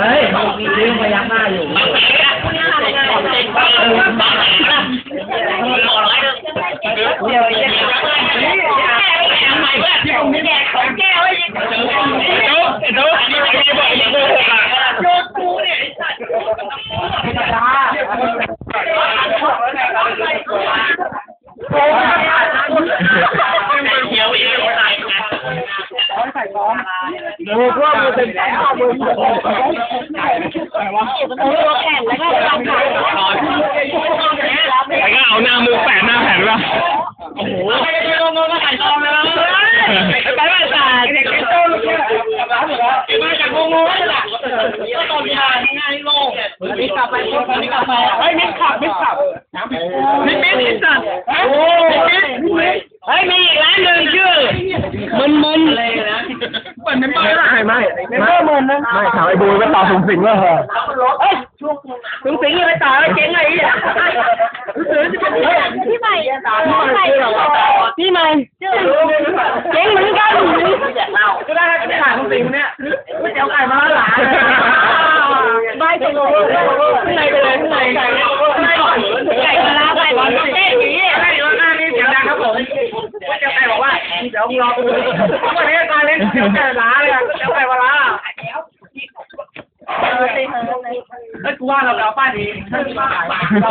เฮ้ยยืนพยักหน้าอยู่เดี๋ยวเย็นใหม่เพื่อนที่ผมมีแดกของแก้วไอ้ดูโยนกูเนี่ยเดี๋ยวอีกใส่ก้อนดูพวกมือเป็นแผลมือตัวแข็งแล้วก็ทำขาแล้วก็เอาหน้ามือแปะหน้าแผ่นละโอ้โหไม่ต้องงงก็ใส่ซองเลยนะไปบ้านตาเด็กโตลูกมาจากงงๆนี่แหละก็ตอนทานง่ายโล่งมิกลับไปมิกลับไปเฮ้ยมิกขับมิกสัตว์โอ้เฮ้ยมีอีกร้านหนึ่งชื่อมันอะไรนะเปิดเมมเบอร์ได้ไหมเมมเบอร์มันนะไม่ถามไอ้บูไปต่อสูงสิงว่าเหรอเฮ้ยสูงสิงยังไปต่อเจ๊งไงพี่ใหม่พี่ใหม่เจ๊งเหมือนกันก็ได้ก็ได้ขายสูงสิงเนี่ยไม่เจ้าไก่มาหลานใบไปเลยข้างในไปเลยข้างในไก่มาล้าไก่บอลเต้อย่างนี้ไก่มาหน้านี่เสียงดังครับผมว่าเจ้าไก่บอกว่าเดี๋ยวรอวันนี้การเล่นเจ้าไก่ล้าเลยเจ้าไก่มาล้าเฮ้ยกูว่าเราเอาป้ายนี้ถ้ามีป้ายเรา